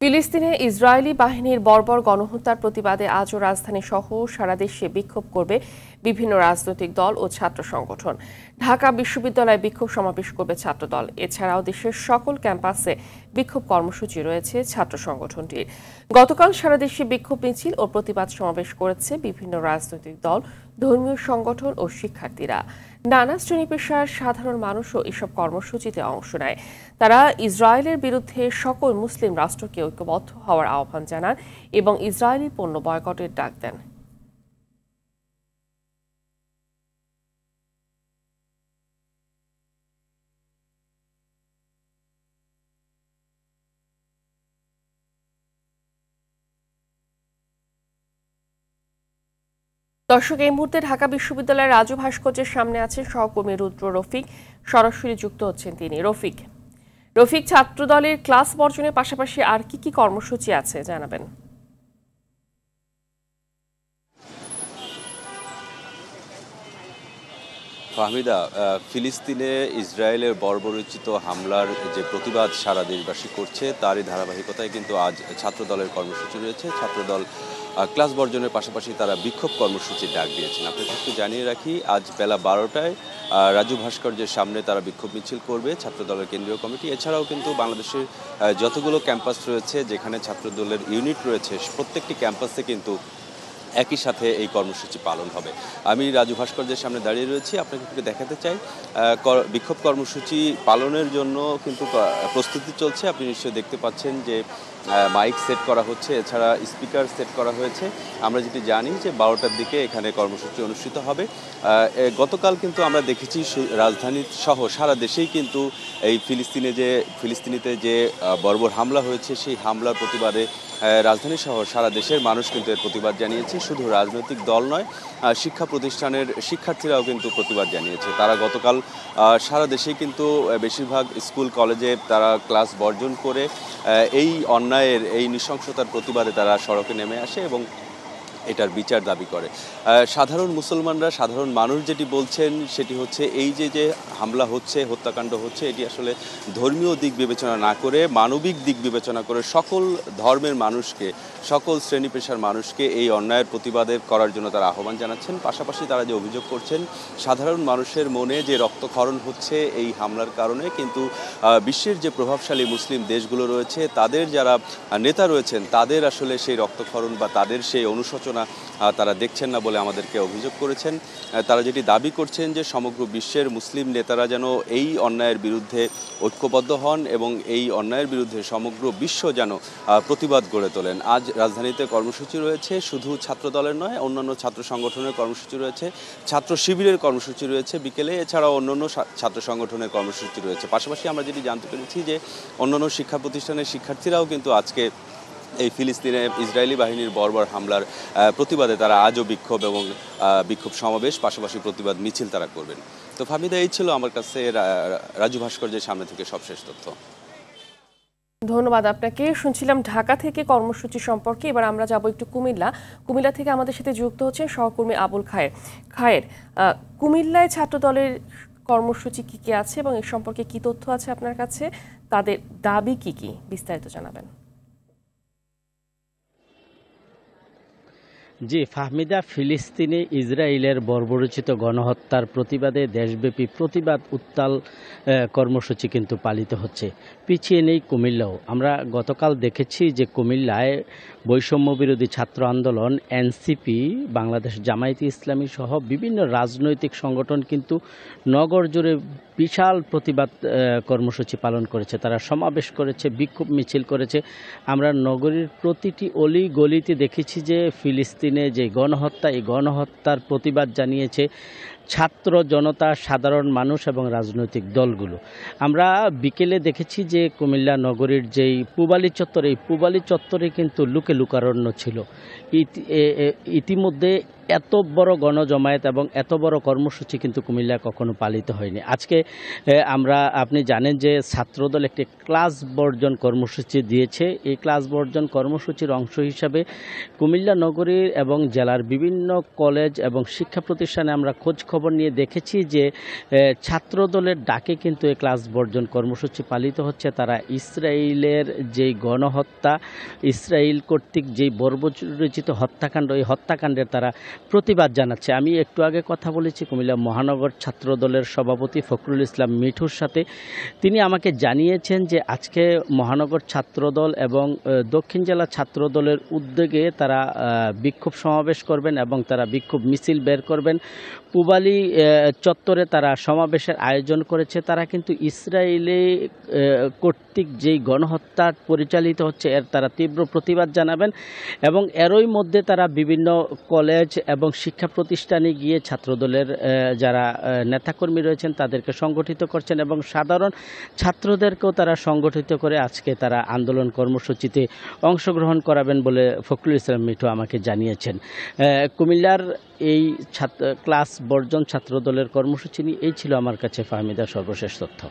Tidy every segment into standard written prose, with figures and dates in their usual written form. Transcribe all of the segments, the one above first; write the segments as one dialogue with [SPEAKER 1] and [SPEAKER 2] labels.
[SPEAKER 1] ফিলিস্তিনে ইসরায়েলি বাহিনীর বর্বর গণহত্যার প্রতিবাদে আজও রাজধানী সহ সারা দেশে বিক্ষোভ করবে বিভিন্ন রাজনৈতিক দল ও ছাত্র সংগঠন। ঢাকা বিশ্ববিদ্যালয়ে বিক্ষোভ সমাবেশ করবে ছাত্রদল। এছাড়াও দেশের সকল ক্যাম্পাসে বিক্ষোভ কর্মসূচি রয়েছে ছাত্র সংগঠনটির। গতকাল সারা দেশে বিক্ষোভ মিছিল ও প্রতিবাদ সমাবেশ করেছে বিভিন্ন রাজনৈতিক দল, ধর্মীয় সংগঠন ও শিক্ষার্থীরা। নানা শ্রেণী পেশার সাধারণ মানুষও এসব কর্মসূচিতে অংশ নেয়। তারা ইসরায়েলের বিরুদ্ধে সকল মুসলিম রাষ্ট্রকে ঐক্যবদ্ধ হওয়ার আহ্বান জানান এবং ইসরায়েলি পণ্য বয়কটের ডাক দেন। দর্শক, এই মুহূর্তে ঢাকা বিশ্ববিদ্যালয়ের রাজু ভাস্কর্যের সামনে আছেন সহকর্মী রুদ্র রফিক। সরাসরি যুক্ত হচ্ছেন তিনি। রফিক, ছাত্রদলের ক্লাস বর্জনের পাশাপাশি আর কি কি কর্মসূচি আছে জানাবেন।
[SPEAKER 2] ফাহমিদা, ফিলিস্তিনে ইসরায়েলের বর্বরোচিত হামলার যে প্রতিবাদ সারা দেশবাসী করছে তারই ধারাবাহিকতায় কিন্তু আজ ছাত্রদলের কর্মসূচি রয়েছে। ছাত্রদল ক্লাস বর্জনের পাশাপাশি তারা বিক্ষোভ কর্মসূচির ডাক দিয়েছেন। আপনাকে একটু জানিয়ে রাখি, আজ বেলা 12টায় রাজু ভাস্কর্যের সামনে তারা বিক্ষোভ মিছিল করবে ছাত্রদলের কেন্দ্রীয় কমিটি। এছাড়াও কিন্তু বাংলাদেশের যতগুলো ক্যাম্পাস রয়েছে যেখানে ছাত্রদলের ইউনিট রয়েছে প্রত্যেকটি ক্যাম্পাসে কিন্তু একই সাথে এই কর্মসূচি পালন হবে। আমি রাজু ভাস্কর্যের সামনে দাঁড়িয়ে রয়েছি, আপনাকে একটু দেখাতে চাই। বিক্ষোভ কর্মসূচি পালনের জন্য কিন্তু প্রস্তুতি চলছে। আপনি নিশ্চয়ই দেখতে পাচ্ছেন যে মাইক সেট করা হচ্ছে, এছাড়া স্পিকার সেট করা হয়েছে। আমরা যেটি জানি যে 12টার দিকে এখানে কর্মসূচি অনুষ্ঠিত হবে। গতকাল কিন্তু আমরা দেখেছি রাজধানী সহ সারা দেশেই কিন্তু এই ফিলিস্তিনিতে যে বর্বর হামলা হয়েছে সেই হামলার প্রতিবাদে রাজধানী সহ সারা দেশের মানুষ কিন্তু এর প্রতিবাদ জানিয়েছে। শুধু রাজনৈতিক দল নয়, শিক্ষা প্রতিষ্ঠানের শিক্ষার্থীরাও কিন্তু প্রতিবাদ জানিয়েছে। তারা গতকাল সারা দেশেই কিন্তু বেশিরভাগ স্কুল কলেজে তারা ক্লাস বর্জন করে এই অন্যায়ের, এই নৃশংসতার প্রতিবাদে তারা সড়কে নেমে আসে এবং এটার বিচার দাবি করে। সাধারণ মুসলমানরা, সাধারণ মানুষ যেটি বলছেন সেটি হচ্ছে এই যে হামলা হচ্ছে, হত্যাকাণ্ড হচ্ছে, এটি আসলে ধর্মীয় দিক বিবেচনা না করে মানবিক দিক বিবেচনা করে সকল ধর্মের মানুষকে, সকল শ্রেণী পেশার মানুষকে এই অন্যায়ের প্রতিবাদে করার জন্য তারা আহ্বান জানাচ্ছেন। পাশাপাশি তারা যে অভিযোগ করছেন সাধারণ মানুষের মনে যে রক্তক্ষরণ হচ্ছে এই হামলার কারণে, কিন্তু বিশ্বের যে প্রভাবশালী মুসলিম দেশগুলো রয়েছে তাদের যারা নেতা রয়েছেন তাদের আসলে সেই রক্তক্ষরণ বা তাদের সেই অনুশোচনা তারা দেখছেন না বলে আমাদেরকে অভিযোগ করেছেন। তারা যেটি দাবি করছেন যে সমগ্র বিশ্বের মুসলিম নেতারা যেন এই অন্যায়ের বিরুদ্ধে ঐক্যবদ্ধ হন এবং এই অন্যায়ের বিরুদ্ধে সমগ্র বিশ্ব যেন প্রতিবাদ গড়ে তোলেন। আজ রাজধানীতে কর্মসূচি রয়েছে, শুধু ছাত্রদলের নয়, অন্যান্য ছাত্র সংগঠনের কর্মসূচি রয়েছে, ছাত্র শিবিরের কর্মসূচি রয়েছে বিকেলে, এছাড়াও অন্যান্য ছাত্র সংগঠনের কর্মসূচি রয়েছে। পাশাপাশি আমরা যেটি জানতে পেরেছি যে অন্যান্য শিক্ষা প্রতিষ্ঠানের শিক্ষার্থীরাও কিন্তু আজকে এই ফিলিস্তিনে ইসরায়েলি বাহিনীর বর্বর হামলার প্রতিবাদে তারা আজও বিক্ষোভ এবং বিক্ষোভ সমাবেশ পাশাপাশি প্রতিবাদ মিছিল তারা করবেন। তো ফাহমিদা, এই ছিল আমার কাছে রাজু ভাস্কর্যের সামনে থেকে সবশেষ তথ্য।
[SPEAKER 1] ধন্যবাদ আপনাকে। শুনছিলাম ঢাকা থেকে কর্মসূচি সম্পর্কে। এবার আমরা যাব একটু কুমিল্লা থেকে আমাদের সাথে যুক্ত হচ্ছেন সহকর্মী আবুল খায়ের। কুমিল্লায় ছাত্রদলের কর্মসূচি কি কি আছে এবং এ সম্পর্কে কি তথ্য আছে আপনার কাছে? তাদের দাবি কি কি, বিস্তারিত জানাবেন।
[SPEAKER 3] জি ফাহমিদা, ফিলিস্তিনে ইসরায়েলের বর্বরোচিত গণহত্যার প্রতিবাদে দেশব্যাপী প্রতিবাদ উত্তাল কর্মসূচি কিন্তু পালিত হচ্ছে। পিছিয়ে নেই কুমিল্লাও। আমরা গতকাল দেখেছি যে কুমিল্লায় বৈষম্য বিরোধী ছাত্র আন্দোলন, এনসিপি, বাংলাদেশ জামায়াতে ইসলামী সহ বিভিন্ন রাজনৈতিক সংগঠন কিন্তু নগর জুড়ে বিশাল প্রতিবাদ কর্মসূচি পালন করেছে। তারা সমাবেশ করেছে, বিক্ষোভ মিছিল করেছে। আমরা নগরীর প্রতিটি অলি গলিতে দেখেছি যে ফিলিস্তিনে যে গণহত্যা, এই গণহত্যার প্রতিবাদ জানিয়েছে ছাত্র জনতা, সাধারণ মানুষ এবং রাজনৈতিক দলগুলো। আমরা বিকেলে দেখেছি যে কুমিল্লা নগরীর যেই পূবালী চত্বর, এই পূবালী চত্বরে কিন্তু লোকে লোকারণ্য ছিল। ইতিমধ্যে এত বড় গণজমায়েত এবং এত বড় কর্মসূচি কিন্তু কুমিল্লায় কখনো পালিত হয়নি। আজকে আপনি জানেন যে ছাত্রদল একটি ক্লাস বর্জন কর্মসূচি দিয়েছে। এই ক্লাস বর্জন কর্মসূচির অংশ হিসাবে কুমিল্লা নগরীর এবং জেলার বিভিন্ন কলেজ এবং শিক্ষা প্রতিষ্ঠানে আমরা খোঁজ খবর নিয়ে দেখেছি যে ছাত্রদলের ডাকে কিন্তু এই ক্লাস বর্জন কর্মসূচি পালিত হচ্ছে। তারা ইসরায়েলের যেই গণহত্যা, ইসরায়েল কর্তৃক যেই বর্বরচিত হত্যাকাণ্ড, এই হত্যাকাণ্ডের তারা প্রতিবাদ জানাচ্ছে। আমি একটু আগে কথা বলেছি কুমিল্লা মহানগর ছাত্রদলের সভাপতি ফখরুল ইসলাম মিঠুর সাথে। তিনি আমাকে জানিয়েছেন যে আজকে মহানগর ছাত্রদল এবং দক্ষিণ জেলা ছাত্রদলের উদ্যোগে তারা বিক্ষোভ সমাবেশ করবেন এবং তারা বিক্ষোভ মিছিল বের করবেন। পুবালি চত্বরে তারা সমাবেশের আয়োজন করেছে। তারা কিন্তু ইসরায়েলি কর্তৃক যেই গণহত্যা পরিচালিত হচ্ছে এর তারা তীব্র প্রতিবাদ জানাবেন এবং এরই মধ্যে তারা বিভিন্ন কলেজ এবং শিক্ষা প্রতিষ্ঠানে গিয়ে ছাত্রদলের যারা নেতাকর্মী রয়েছেন তাদেরকে সংগঠিত করছেন এবং সাধারণ ছাত্রদেরকেও তারা সংগঠিত করে আজকে তারা আন্দোলন কর্মসূচিতে অংশগ্রহণ করাবেন বলে ফখরুল ইসলাম মিঠু আমাকে জানিয়েছেন। কুমিল্লার এই ক্লাস বর্জন ছাত্রদলের কর্মসূচি নিয়ে এই ছিল আমার কাছে ফাহমিদা সর্বশেষ তথ্য।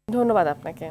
[SPEAKER 1] ধন্যবাদ আপনাকে।